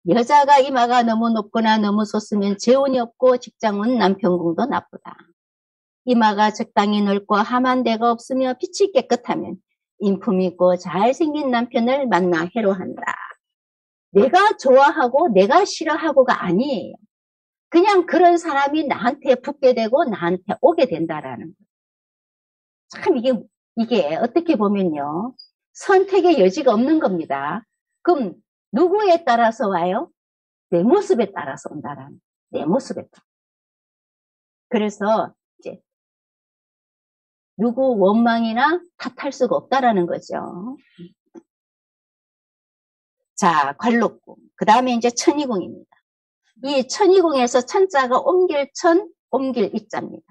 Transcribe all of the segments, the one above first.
여자가 이마가 너무 높거나 너무 솟으면 재운이 없고 직장운 남편궁도 나쁘다. 이마가 적당히 넓고 함한 데가 없으며 빛이 깨끗하면 인품 있고 잘생긴 남편을 만나 해로한다. 내가 좋아하고 내가 싫어하고가 아니에요. 그냥 그런 사람이 나한테 붙게 되고 나한테 오게 된다라는 거예요. 참 이게 어떻게 보면요. 선택의 여지가 없는 겁니다. 그럼 누구에 따라서 와요? 내 모습에 따라서 온다라는 거예요. 내 모습에 따라. 그래서 이제 누구 원망이나 탓할 수가 없다라는 거죠. 자, 관록궁. 그 다음에 이제 천이궁입니다. 이 천이궁에서 천자가 옮길천, 옮길이자입니다.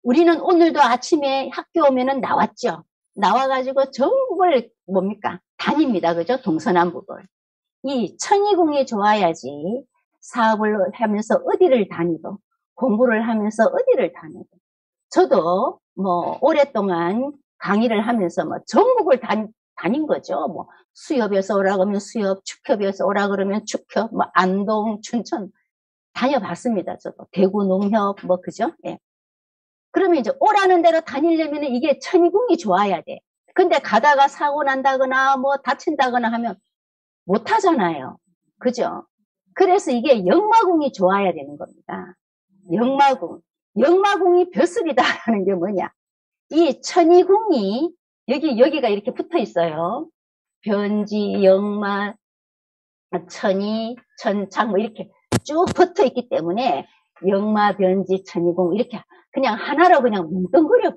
우리는 오늘도 아침에 학교 오면은 나왔죠. 나와가지고 전국을 뭡니까? 다닙니다. 그죠? 동서남북을. 이 천이궁이 좋아야지 사업을 하면서 어디를 다니도, 공부를 하면서 어디를 다니도. 저도 뭐 오랫동안 강의를 하면서 뭐 전국을 다닌 거죠. 뭐 수협에서 오라 그러면 수협, 축협에서 오라 그러면 축협, 뭐 안동, 춘천 다녀봤습니다. 저도 대구 농협 뭐 그죠? 예. 그러면 이제 오라는 대로 다니려면 이게 천이궁이 좋아야 돼. 근데 가다가 사고 난다거나 뭐 다친다거나 하면 못 하잖아요. 그죠? 그래서 이게 역마궁이 좋아야 되는 겁니다. 역마궁. 역마궁이 벼슬이다라는 게 뭐냐? 이 천이궁이 여기가 이렇게 붙어 있어요. 변지, 역마, 천이, 천창 뭐 이렇게 쭉 붙어 있기 때문에 역마, 변지, 천이궁 이렇게 그냥 하나로 그냥 뭉뚱그려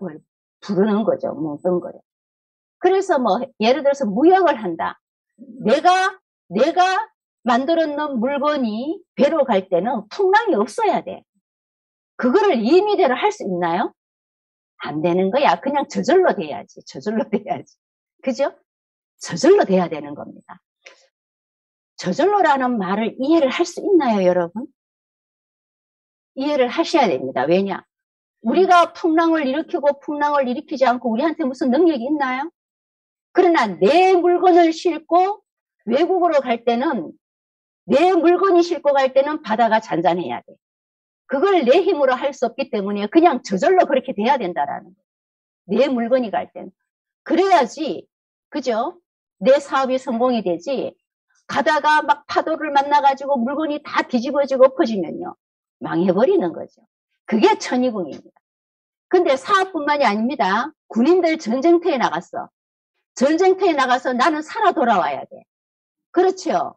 부르는 거죠. 뭉뚱그려. 그래서 뭐 예를 들어서 무역을 한다. 내가 만들어 놓은 물건이 배로 갈 때는 풍랑이 없어야 돼. 그거를 임의대로 할 수 있나요? 안 되는 거야. 그냥 저절로 돼야지. 저절로 돼야지. 그죠? 저절로 돼야 되는 겁니다. 저절로라는 말을 이해를 할 수 있나요, 여러분? 이해를 하셔야 됩니다. 왜냐? 우리가 풍랑을 일으키고 풍랑을 일으키지 않고 우리한테 무슨 능력이 있나요? 그러나 내 물건을 싣고 외국으로 갈 때는 내 물건이 싣고 갈 때는 바다가 잔잔해야 돼. 그걸 내 힘으로 할 수 없기 때문에 그냥 저절로 그렇게 돼야 된다라는 거예요. 내 물건이 갈 때는. 그래야지, 그죠? 내 사업이 성공이 되지. 가다가 막 파도를 만나가지고 물건이 다 뒤집어지고 엎어지면요. 망해버리는 거죠. 그게 천이궁입니다. 근데 사업뿐만이 아닙니다. 군인들 전쟁터에 나갔어. 전쟁터에 나가서 나는 살아 돌아와야 돼. 그렇죠?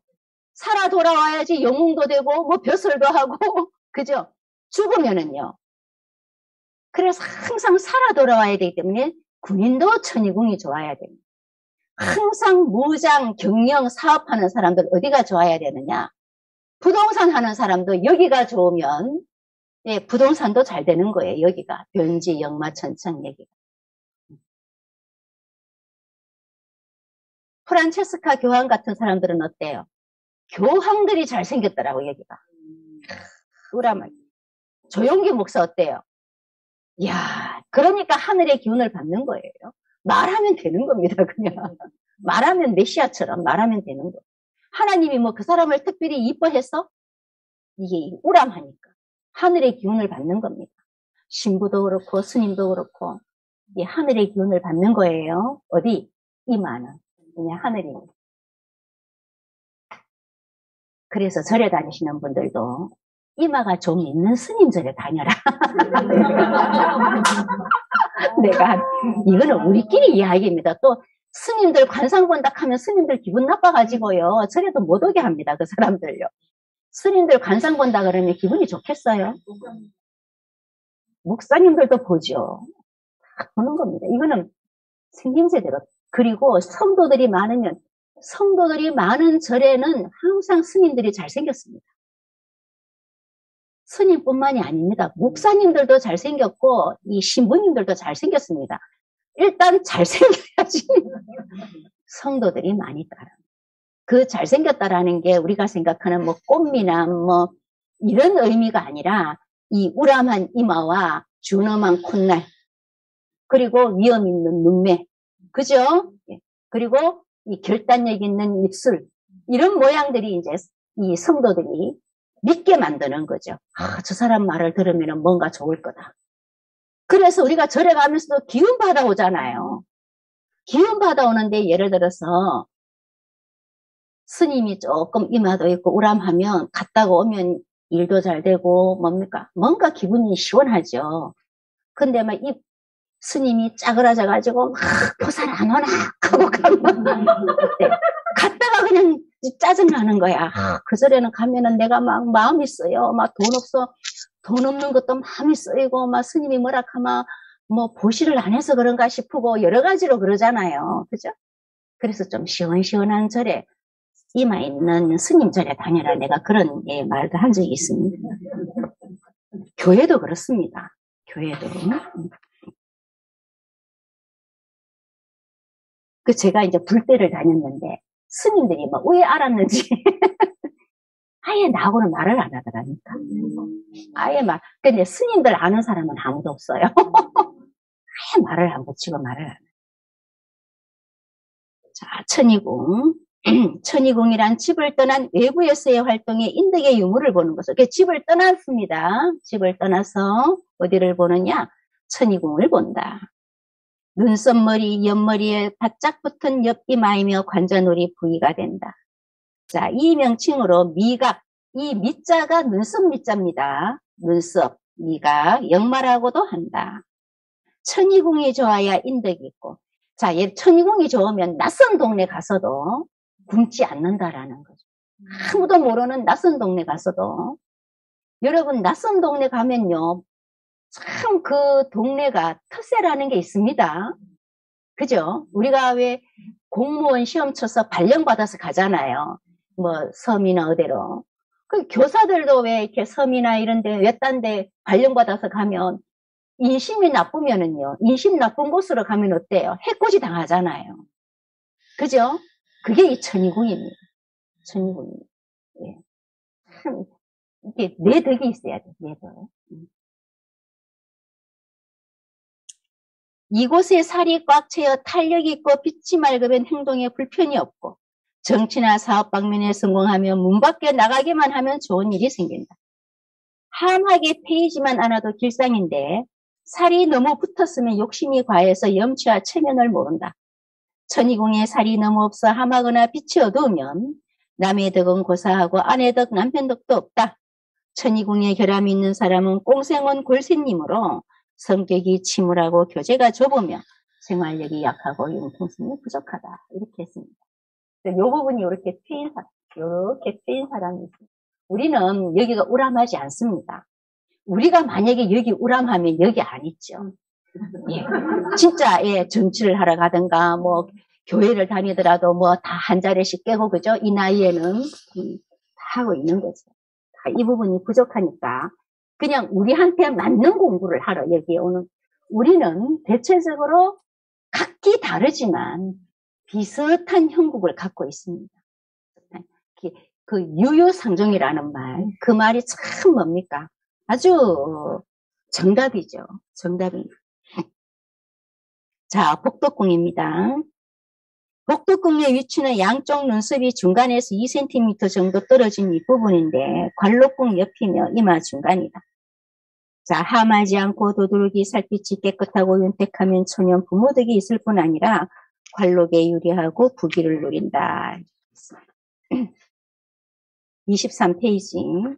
살아 돌아와야지 영웅도 되고 뭐 벼슬도 하고 그죠? 죽으면은요. 그래서 항상 살아 돌아와야 되기 때문에 군인도 천이궁이 좋아야 됩니다. 항상 무장, 경영, 사업하는 사람들 어디가 좋아야 되느냐? 부동산 하는 사람도 여기가 좋으면 예, 부동산도 잘 되는 거예요. 여기가 변지, 역마, 천청 여기가. 프란체스카 교황 같은 사람들은 어때요? 교황들이 잘생겼더라고 여기가. 우라말. 조용기 목사 어때요? 이야, 그러니까 하늘의 기운을 받는 거예요. 말하면 되는 겁니다, 그냥. 말하면 메시아처럼 말하면 되는 거예요. 하나님이 뭐 그 사람을 특별히 이뻐해서 이게 우람하니까 하늘의 기운을 받는 겁니다. 신부도 그렇고 스님도 그렇고 이 하늘의 기운을 받는 거예요. 어디? 이마는 그냥 하늘입니다. 그래서 절에 다니시는 분들도 이마가 좀 있는 스님 절에 다녀라. 내가 이거는 우리끼리 이야기입니다. 또 스님들 관상 본다 하면 스님들 기분 나빠가지고요. 절에도 못 오게 합니다. 그 사람들요. 스님들 관상 본다 그러면 기분이 좋겠어요? 목사님들도 보죠. 다 보는 겁니다. 이거는 생김새대로. 그리고 성도들이 많으면 성도들이 많은 절에는 항상 스님들이 잘생겼습니다. 스님뿐만이 아닙니다. 목사님들도 잘생겼고 이 신부님들도 잘생겼습니다. 일단 잘생겨야지 성도들이 많이 따라. 그 잘생겼다라는 게 우리가 생각하는 뭐 꽃미남 뭐 이런 의미가 아니라 이 우람한 이마와 준엄한 콧날 그리고 위험 있는 눈매 그죠? 그리고 이 결단력 있는 입술 이런 모양들이 이제 이 성도들이 믿게 만드는 거죠. 아, 저 사람 말을 들으면 뭔가 좋을 거다. 그래서 우리가 절에 가면서도 기운 받아오잖아요. 기운 받아오는데 예를 들어서 스님이 조금 이마도 있고 우람하면 갔다가 오면 일도 잘 되고 뭡니까? 뭔가 기분이 시원하죠. 근데 막 이 스님이 짜그라져가지고 막 보살 안 오나 하고 가면 갔다가 그냥 짜증나는 거야. 그 절에는 가면은 내가 막 마음이 쓰여. 막 돈 없어. 돈 없는 것도 마음이 쓰이고 막 스님이 뭐라 하면 뭐 보시를 안 해서 그런가 싶고 여러 가지로 그러잖아요. 그죠? 그래서 좀 시원시원한 절에 이마 있는 스님 절에 다녀라. 내가 그런 말도 한 적이 있습니다. 교회도 그렇습니다. 교회도. 그 제가 이제 불대를 다녔는데 스님들이 막 왜 알았는지 아예 나하고는 말을 안 하더라니까. 아예 말. 근데 스님들 아는 사람은 아무도 없어요. 아예 말을 안 붙이고 말을 안 해요. 자, 천이궁. 천이궁이란 집을 떠난 외부에서의 활동에 인덕의 유무를 보는 것을. 집을 떠났습니다. 집을 떠나서 어디를 보느냐? 천이궁을 본다. 눈썹머리, 옆머리에 바짝 붙은 옆이마이며 관자놀이 부위가 된다. 자, 이 명칭으로 미각, 이 미자가 눈썹 미자입니다. 눈썹, 미각, 역마라고도 한다. 천이궁이 좋아야 인덕이 있고. 자, 천이궁이 좋으면 낯선 동네 가서도 굶지 않는다라는 거죠. 아무도 모르는 낯선 동네 가서도. 여러분, 낯선 동네 가면요. 참 그 동네가 텃세라는 게 있습니다. 그죠? 우리가 왜 공무원 시험 쳐서 발령받아서 가잖아요. 뭐 섬이나 어디로. 그 교사들도 왜 이렇게 섬이나 이런 데 외딴 데 발령받아서 가면 인심이 나쁘면은요. 인심 나쁜 곳으로 가면 어때요? 해코지 당하잖아요. 그죠? 그게 이 천이궁입니다. 천이궁입니다. 예. 참 이게 내덕이 있어야 돼. 내덕. 이곳에 살이 꽉 채여 탄력이 있고 빛이 맑으면 행동에 불편이 없고 정치나 사업 방면에 성공하면 문 밖에 나가기만 하면 좋은 일이 생긴다. 함하게 패이지만 않아도 길상인데 살이 너무 붙었으면 욕심이 과해서 염치와 체면을 모른다. 천이궁에 살이 너무 없어 함하거나 빛이 어두우면 남의 덕은 고사하고 아내 덕 남편 덕도 없다. 천이궁에 결함이 있는 사람은 꽁생원 골새님으로 성격이 침울하고 교제가 좁으며 생활력이 약하고 융통성이 부족하다. 이렇게 했습니다. 이 부분이 이렇게 트인 사람이 있습니다. 우리는 여기가 우람하지 않습니다. 우리가 만약에 여기 우람하면 여기 안 있죠. 예. 진짜 정치를 하러 가든가 뭐 교회를 다니더라도 뭐 다 한 자리씩 깨고 그죠? 이 나이에는 다 하고 있는 거죠. 이 부분이 부족하니까 그냥 우리한테 맞는 공부를 하러 여기에 오는. 우리는 대체적으로 각기 다르지만 비슷한 형국을 갖고 있습니다. 그 유유상종이라는 말, 그 말이 참 뭡니까? 아주 정답이죠. 정답입니다. 자, 복덕궁입니다. 복덕궁의 위치는 양쪽 눈썹이 중간에서 2cm 정도 떨어진 윗부분인데 관록궁 옆이며 이마 중간이다. 자, 함하지 않고 도둑이 살빛이 깨끗하고 윤택하면 초년 부모덕이 있을 뿐 아니라 관록에 유리하고 부귀를 누린다. 23페이지.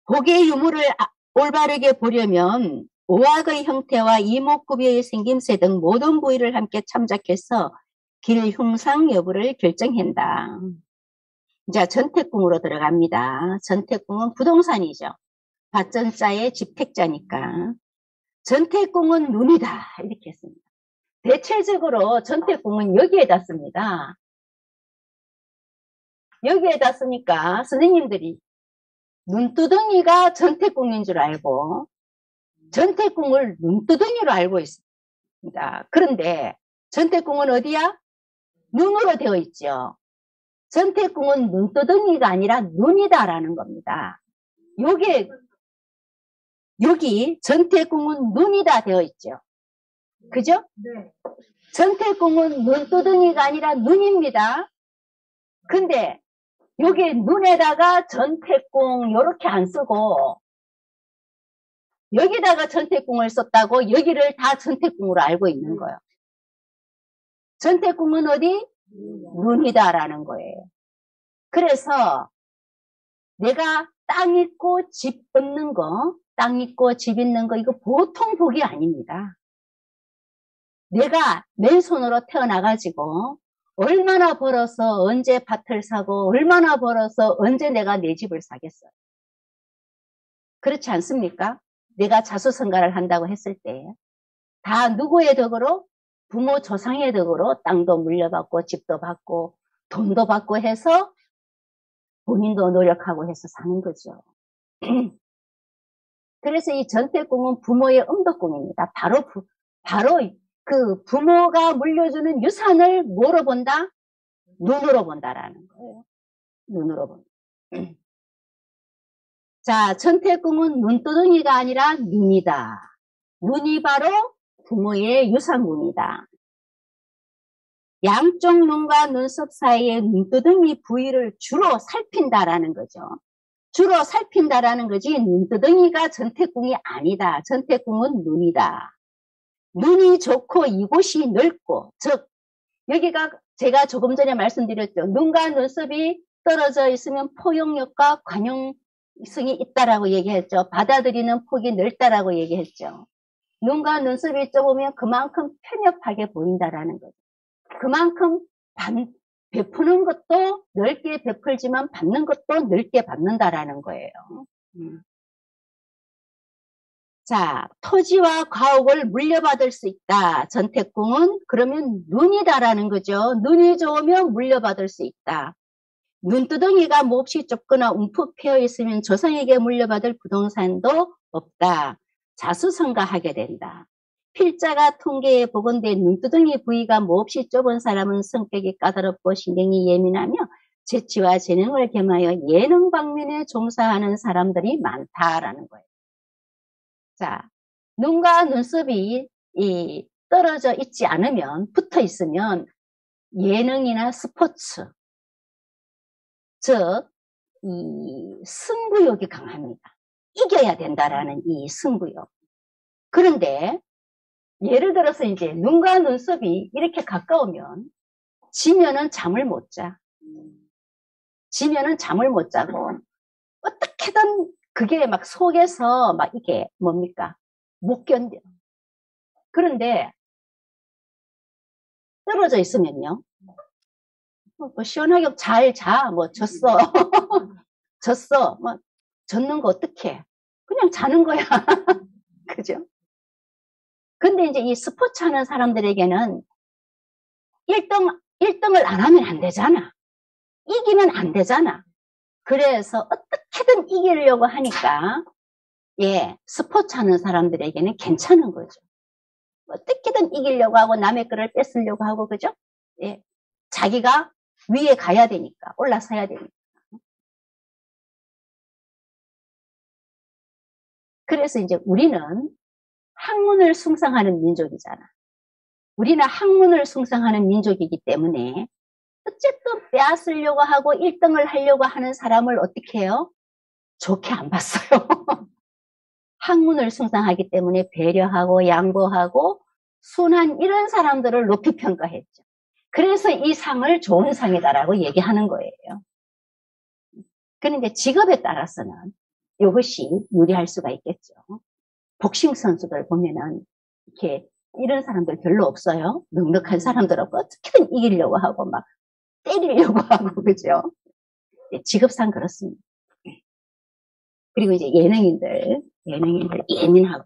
복의 유무를 올바르게 보려면 오악의 형태와 이목구비의 생김새 등 모든 부위를 함께 참작해서 길 흉상 여부를 결정한다. 자, 전택궁으로 들어갑니다. 전택궁은 부동산이죠. 밭전자의 집택자니까. 전택궁은 눈이다. 이렇게 했습니다. 대체적으로 전택궁은 여기에다 씁니다. 여기에다 쓰니까 선생님들이 눈두덩이가 전택궁인 줄 알고 전택궁을 눈두덩이로 알고 있습니다. 그런데 전택궁은 어디야? 눈으로 되어 있죠. 전택궁은 눈두덩이가 아니라 눈이다라는 겁니다. 여기 전택궁은 눈이다 되어 있죠. 그죠? 네. 전태궁은 눈두덩이가 아니라 눈입니다. 근데 여기 눈에다가 전태궁 이렇게 안 쓰고 여기다가 전태궁을 썼다고 여기를 다 전태궁으로 알고 있는 거예요. 전태궁은 어디? 눈이다라는 거예요. 그래서 내가 땅 있고 집 없는 거, 땅 있고 집 있는 거 이거 보통 복이 아닙니다. 내가 맨손으로 태어나가지고 얼마나 벌어서 언제 밭을 사고 얼마나 벌어서 언제 내가 내 집을 사겠어요. 그렇지 않습니까? 내가 자수성가를 한다고 했을 때 다 누구의 덕으로? 부모 조상의 덕으로 땅도 물려받고 집도 받고 돈도 받고 해서 본인도 노력하고 해서 사는 거죠. 그래서 이 전태궁은 부모의 음덕궁입니다. 바로 그 부모가 물려주는 유산을 뭐로 본다? 눈으로 본다라는 거예요. 눈으로 본다. 자, 전태궁은 눈두덩이가 아니라 눈이다. 눈이 바로 부모의 유산궁이다. 양쪽 눈과 눈썹 사이의 눈두덩이 부위를 주로 살핀다라는 거죠. 주로 살핀다라는 거지 눈두덩이가 전태궁이 아니다. 전태궁은 눈이다. 눈이 좋고 이곳이 넓고 즉 여기가 제가 조금 전에 말씀드렸죠. 눈과 눈썹이 떨어져 있으면 포용력과 관용성이 있다라고 얘기했죠. 받아들이는 폭이 넓다라고 얘기했죠. 눈과 눈썹이 좁으면 그만큼 편협하게 보인다라는 거죠. 그만큼 베푸는 것도 넓게 베풀지만 받는 것도 넓게 받는다라는 거예요. 자, 토지와 가옥을 물려받을 수 있다. 전태궁은 그러면 눈이다라는 거죠. 눈이 좋으면 물려받을 수 있다. 눈두덩이가 몹시 좁거나 움푹 패여 있으면 조상에게 물려받을 부동산도 없다. 자수성가하게 된다. 필자가 통계에 복원된 눈두덩이 부위가 몹시 좁은 사람은 성격이 까다롭고 신경이 예민하며 재치와 재능을 겸하여 예능 방면에 종사하는 사람들이 많다라는 거예요. 자, 눈과 눈썹이 떨어져 있지 않으면, 붙어 있으면 예능이나 스포츠, 즉, 이 승부욕이 강합니다. 이겨야 된다라는 이 승부욕. 그런데 예를 들어서 이제 눈과 눈썹이 이렇게 가까우면 지면은 잠을 못 자. 지면은 잠을 못 자고 어떻게든 그게 막 속에서 막 이게 뭡니까? 못 견뎌. 그런데 떨어져 있으면요. 뭐 시원하게 잘 자. 뭐 졌어. 졌어. 뭐 졌는 거 어떡해. 그냥 자는 거야. 그죠? 근데 이제 이 스포츠 하는 사람들에게는 1등을 안 하면 안 되잖아. 이기면 안 되잖아. 그래서 어떻게든 이기려고 하니까 예, 스포츠 하는 사람들에게는 괜찮은 거죠. 어떻게든 이기려고 하고 남의 거를 뺏으려고 하고 그죠? 예, 자기가 위에 가야 되니까 올라서야 되니까. 그래서 이제 우리는 학문을 숭상하는 민족이잖아. 우리는 학문을 숭상하는 민족이기 때문에 어쨌든 빼앗으려고 하고 1등을 하려고 하는 사람을 어떻게 해요? 좋게 안 봤어요. 학문을 숭상하기 때문에 배려하고 양보하고 순한 이런 사람들을 높이 평가했죠. 그래서 이 상을 좋은 상이다라고 얘기하는 거예요. 그런데 직업에 따라서는 이것이 유리할 수가 있겠죠. 복싱 선수들 보면은 이렇게 이런 사람들 별로 없어요. 넉넉한 사람들하고 어떻게든 이기려고 하고 막 때리려고 하고 그죠? 직업상 그렇습니다. 그리고 이제 예능인들 예민하고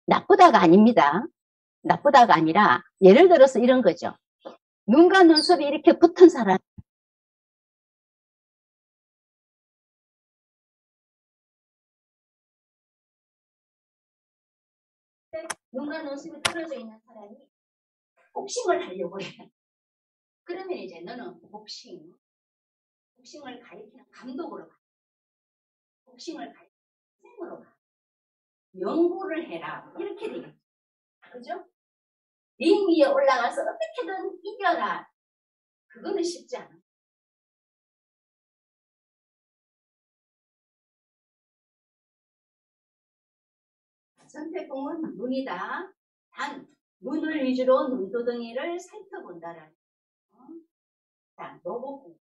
나쁘다가 아닙니다. 나쁘다가 아니라 예를 들어서 이런 거죠. 눈과 눈썹이 이렇게 붙은 사람 눈과 눈썹이 떨어져 있는 사람이 복싱을 하려고 해. 그러면 이제 너는 복싱을 가리키는 감독으로 가. 복싱을 가리키는 선생으로 가. 연구를 해라. 이렇게 되겠죠. 그죠? 링 위에 올라가서 어떻게든 이겨라. 그거는 쉽지 않아. 선택공은 눈이다. 단, 눈을 위주로 눈두덩이를 살펴본다라는 거. 자, 로봇공.